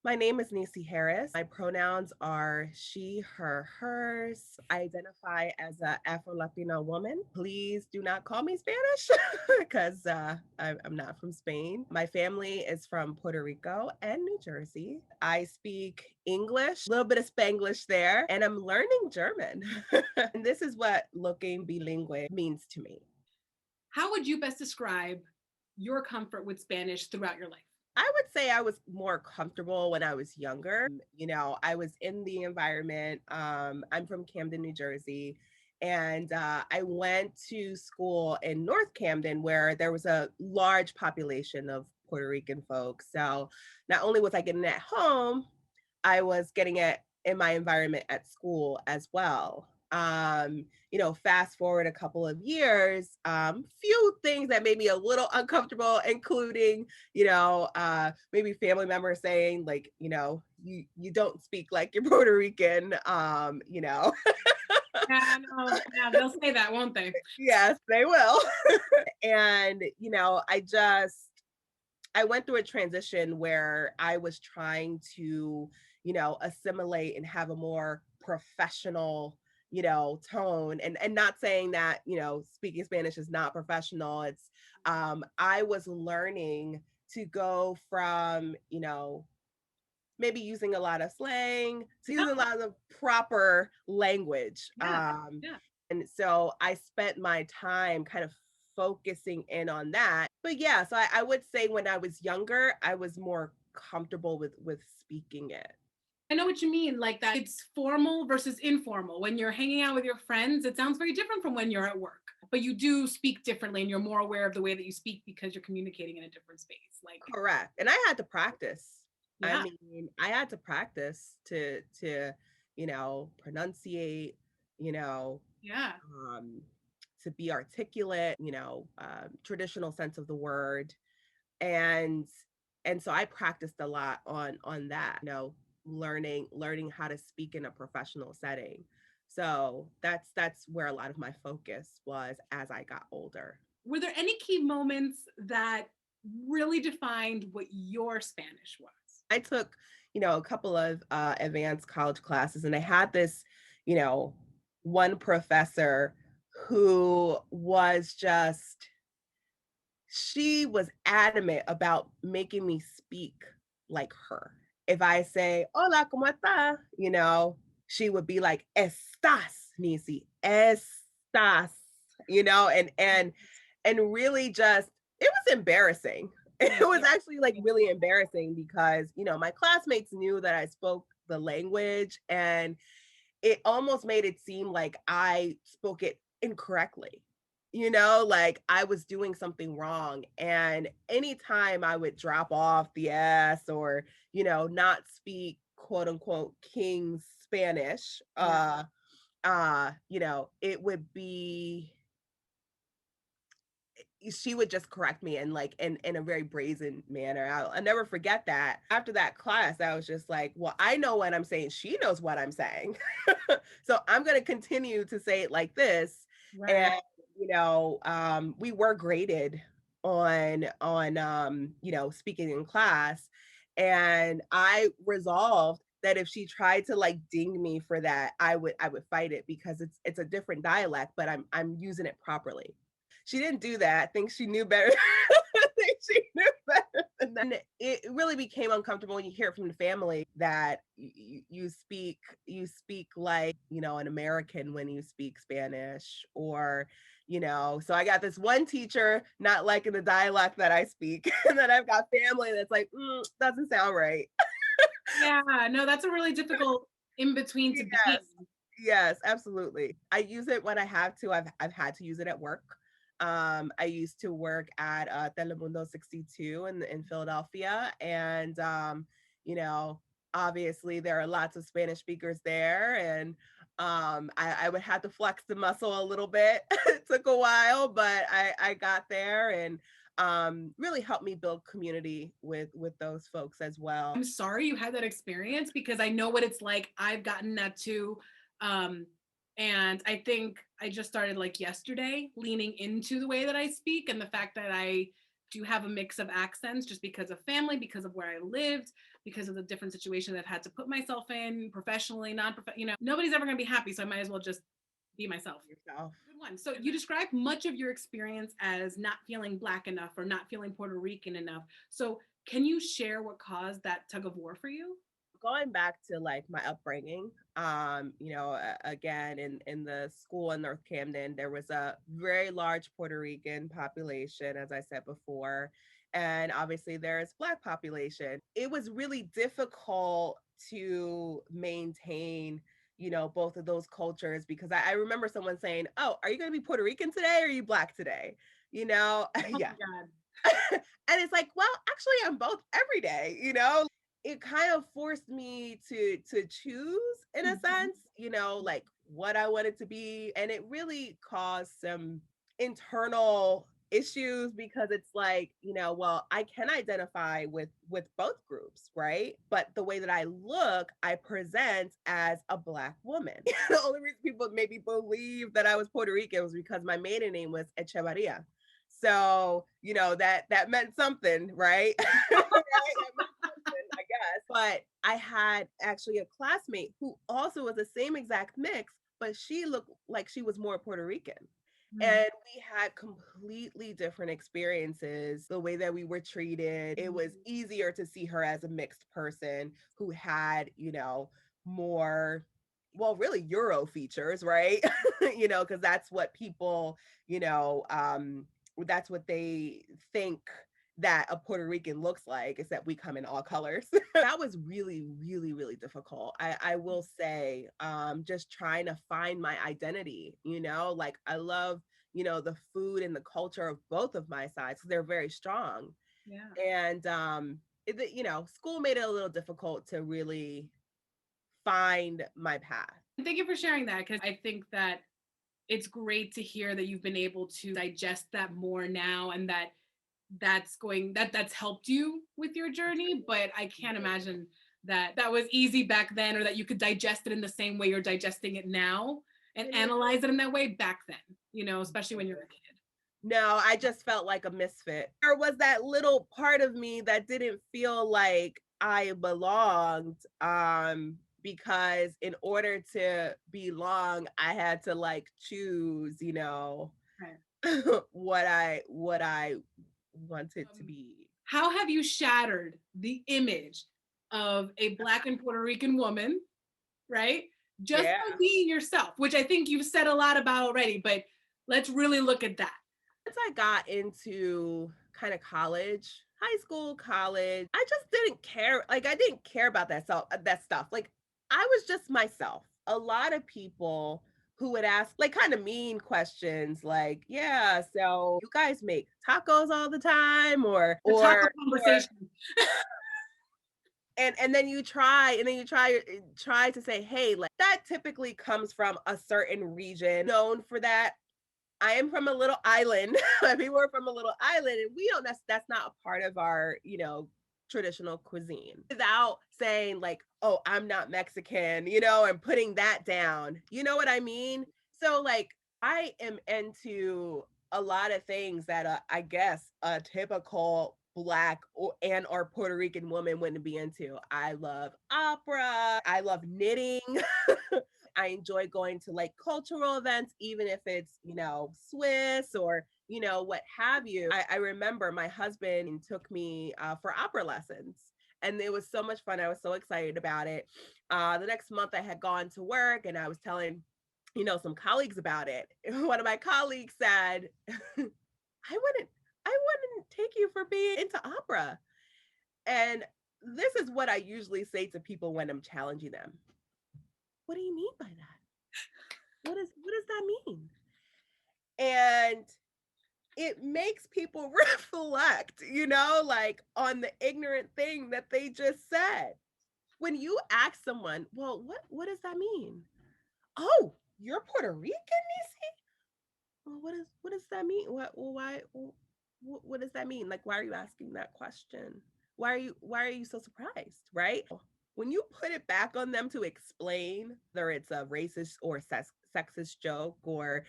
My name is Neece Harris. My pronouns are she, her, hers. I identify as an Afro-Latina woman. Please do not call me Spanish because I'm not from Spain. My family is from Puerto Rico and New Jersey. I speak English, a little bit of Spanglish there, and I'm learning German. And this is what looking bilingual means to me. How would you best describe your comfort with Spanish throughout your life? I would say I was more comfortable when I was younger. I was in the environment. I'm from Camden, New Jersey, and I went to school in North Camden where there was a large population of Puerto Rican folks. So not only was I getting it at home, I was getting it in my environment at school as well. Fast forward a couple of years, few things that made me a little uncomfortable, including, maybe family members saying like, you don't speak like you're Puerto Rican, Yeah, no, yeah, they'll say that, won't they? yes, they will. And, I went through a transition where I was trying to, assimilate and have a more professional, tone. And not saying that, speaking Spanish is not professional. It's I was learning to go from, maybe using a lot of slang to Yeah, using a lot of proper language. yeah, yeah. And so I spent my time kind of focusing in on that. But yeah, so I would say when I was younger, I was more comfortable with speaking it. I know what you mean, like that it's formal versus informal. When you're hanging out with your friends, it sounds very different from when you're at work. But you do speak differently and you're more aware of the way that you speak because you're communicating in a different space. Like, Correct. And I had to practice. I yeah, mean, I had to practice to, pronunciate, you know, yeah. um, to be articulate, traditional sense of the word. And and so I practiced a lot on that, learning how to speak in a professional setting. So that's where a lot of my focus was as I got older. Were there any key moments that really defined what your Spanish was? I took, a couple of advanced college classes, and I had this, you know, one professor who was just she was adamant about making me speak like her. If I say, "Hola, ¿cómo está?" she would be like, "Estás, Nisi, estás," and really just it was embarrassing. It was Yeah, actually like really embarrassing because, my classmates knew that I spoke the language and it almost made it seem like I spoke it incorrectly. Like I was doing something wrong. And anytime I would drop off the S or, not speak quote unquote King's Spanish, yeah. it would be she would just correct me and like in a very brazen manner. I'll never forget that. After that class, I was just like, well, I know what I'm saying. She knows what I'm saying. So I'm going to continue to say it like this. And, Right. we were graded on speaking in class. And I resolved that if she tried to like ding me for that, I would fight it because it's a different dialect, but I'm using it properly. She didn't do that. I think she knew better. I think she knew better than that. And it really became uncomfortable when you hear it from the family that you speak like, an American when you speak Spanish or, so I got this one teacher not liking the dialect that I speak. And then I've got family that's like, doesn't sound right. Yeah, no, that's a really difficult in between to be in. Yes. Yes, absolutely. I use it when I have to. I've had to use it at work. I used to work at Telemundo 62 in Philadelphia, and you know, obviously there are lots of Spanish speakers there, and I would have to flex the muscle a little bit. It took a while, but I got there, and really helped me build community with those folks as well. I'm sorry you had that experience because I know what it's like. I've gotten that too. Um, and I think I just started like yesterday leaning into the way that I speak and the fact that I Do you have a mix of accents just because of family, because of where I lived, because of the different situations I've had to put myself in professionally, nobody's ever going to be happy. So I might as well just be myself. Yourself. Good one. So you described much of your experience as not feeling Black enough or not feeling Puerto Rican enough. So can you share what caused that tug of war for you? Going back to like my upbringing, again in the school in North Camden, there was a very large Puerto Rican population, as I said before, and obviously there's Black population. It was really difficult to maintain, both of those cultures because I remember someone saying, "Oh, are you going to be Puerto Rican today or are you Black today?" Oh Yeah. my God. And it's like, well, actually, I'm both every day. It kind of forced me to choose in a Mhm. sense, like what I wanted to be. And it really caused some internal issues because it's like, well, I can identify with both groups, right? But the way that I look, I present as a Black woman. The only reason people maybe believe that I was Puerto Rican was because my maiden name was Echevarria. So, that meant something, right? Right? That meant something, I guess. But I had actually a classmate who also was the same exact mix, but she looked like she was more Puerto Rican. Mm. And we had completely different experiences, the way that we were treated. It was easier to see her as a mixed person who had, more, well, really Euro features, right? Because that's what people, you know, um, that's what they think that a Puerto Rican looks like, is that we come in all colors. That was really, really, really difficult. I will say, just trying to find my identity, like I love, the food and the culture of both of my sides. They're very strong. Yeah. And, school made it a little difficult to really find my path. Thank you for sharing that because I think that it's great to hear that you've been able to digest that more now and that's helped you with your journey, but I can't imagine that that was easy back then or that you could digest it in the same way you're digesting it now and analyze it in that way back then, especially when you're a kid. No, I just felt like a misfit. There was that little part of me that didn't feel like I belonged, because in order to belong, I had to like choose, Right. what I wanted to be. How have you shattered the image of a Black and Puerto Rican woman, right? Just Yeah. by being yourself, which I think you've said a lot about already, but let's really look at that. Once I got into kind of college, high school, college, I just didn't care. Like I didn't care about that stuff. Like I was just myself. A lot of people who would ask like kind of mean questions like, "Yeah, so you guys make tacos all the time or The taco or conversation. and then you try to say, "Hey, like that typically comes from a certain region known for that. I am from a little island. People are from a little island, and we don't. That's not a part of our, traditional cuisine. Without saying like, "Oh, I'm not Mexican," and putting that down. You know what I mean? So like, I am into a lot of things that I guess a typical Black or Puerto Rican woman wouldn't be into. I love opera. I love knitting. I enjoy going to like cultural events, even if it's, Swiss or, what have you. I remember my husband took me for opera lessons. And it was so much fun. I was so excited about it. The next month I had gone to work and I was telling, some colleagues about it. One of my colleagues said, I wouldn't take you for being into opera. And this is what I usually say to people when I'm challenging them. What do you mean by that? What does that mean? And it makes people reflect, like on the ignorant thing that they just said. When you ask someone, well, what does that mean? Oh, you're Puerto Rican, Nisi? Well, what does that mean? What does that mean? Like, why are you asking that question? Why are you so surprised, right? When you put it back on them to explain whether it's a racist or sexist joke or,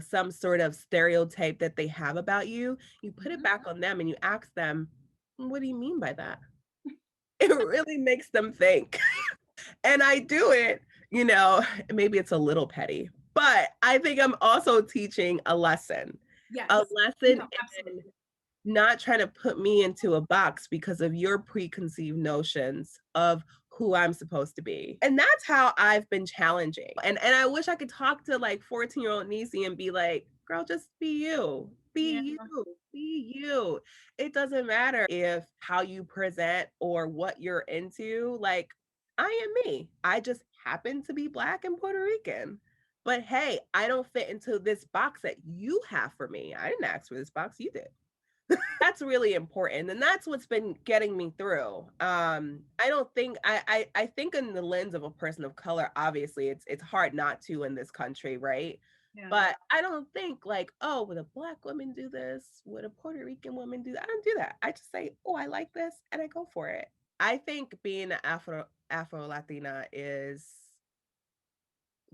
some sort of stereotype that they have about you, you put it back on them and you ask them, what do you mean by that? It really makes them think. And I do it, maybe it's a little petty, but I think I'm also teaching a lesson. Yes. A lesson No, in absolutely. not trying to put me into a box because of your preconceived notions of who I'm supposed to be. And that's how I've been challenging. And I wish I could talk to like 14-year-old Neece and be like, girl, just be you. Yeah. Be you. Be you. It doesn't matter if how you present or what you're into. Like, I am me. I just happen to be Black and Puerto Rican. But hey, I don't fit into this box that you have for me. I didn't ask for this box, you did. That's really important, and that's what's been getting me through. I don't think I think in the lens of a person of color, obviously it's hard not to in this country, right? Yeah. But I don't think like, oh, would a Black woman do this? Would a Puerto Rican woman do that? I don't do that. I just say, oh, I like this, and I go for it. I think being an Afro Latina is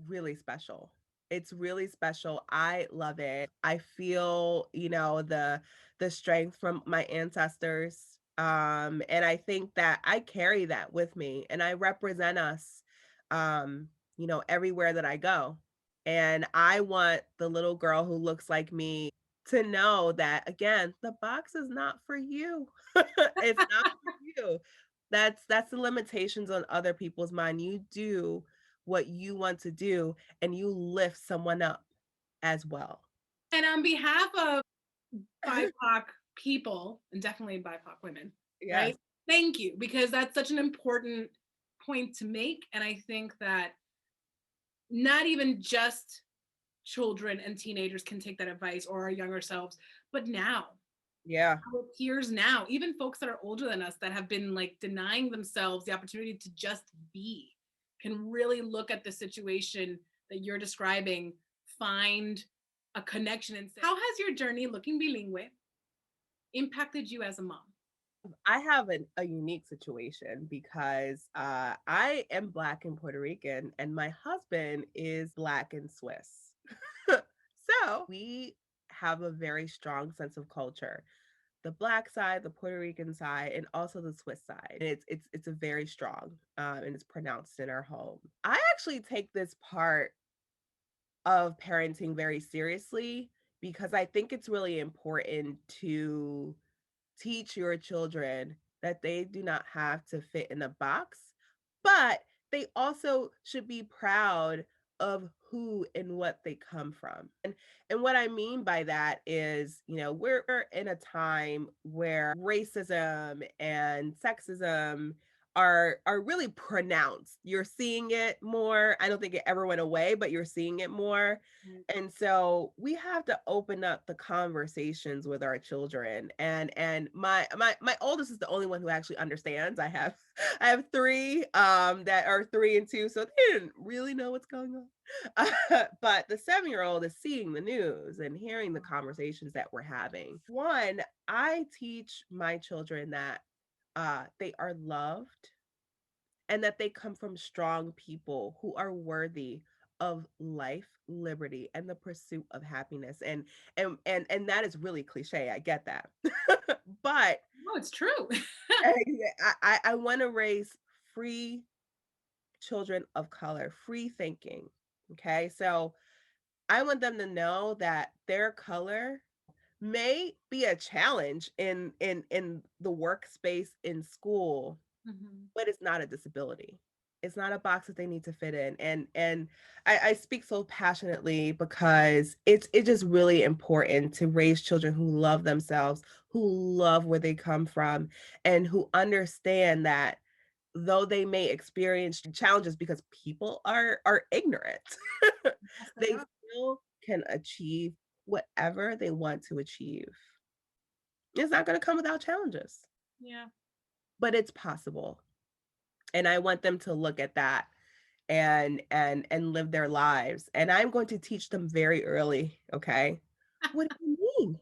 really special. It's really special. I love it. I feel, the strength from my ancestors. And I think that I carry that with me and I represent us everywhere that I go. And I want the little girl who looks like me to know that again, the box is not for you. It's not for you. That's the limitations on other people's mind. You do what you want to do and you lift someone up as well. And on behalf of BIPOC people, and definitely BIPOC women, Yes. right? Thank you, because that's such an important point to make. And I think that not even just children and teenagers can take that advice or our younger selves, but now, Yeah. our peers now, even folks that are older than us that have been like denying themselves the opportunity to just be, can really look at the situation that you're describing, find a connection and say, how has your journey looking bilingual impacted you as a mom? I have a unique situation because I am Black and Puerto Rican and my husband is Black and Swiss. So we have a very strong sense of culture. The Black side, the Puerto Rican side, and also the Swiss side. And it's a very strong, and it's pronounced in our home. I actually take this part of parenting very seriously because I think it's really important to teach your children that they do not have to fit in a box, but they also should be proud of who and what they come from. And what I mean by that is, we're in a time where racism and sexism are really pronounced. You're seeing it more. I don't think it ever went away, but you're seeing it more. Mm. And so we have to open up the conversations with our children. And my oldest is the only one who actually understands. I have I have three that are 3 and 2, so they didn't really know what's going on. But the 7-year-old is seeing the news and hearing the conversations that we're having. One, I teach my children that they are loved and that they come from strong people who are worthy of life, liberty, and the pursuit of happiness. And that is really cliche. I get that. But No, it's true. I want to raise free children of color, free thinking. Okay. So I want them to know that their color may be a challenge in the workspace in school, Mhm. but it's not a disability. It's not a box that they need to fit in. And I speak so passionately because it's just really important to raise children who love themselves, who love where they come from, and who understand that though they may experience challenges because people are ignorant, Yes, they they are. still can achieve whatever they want to achieve. It's not going to come without challenges, Yeah. but it's possible. And I want them to look at that and live their lives. And I'm going to teach them very early, okay? What do you mean?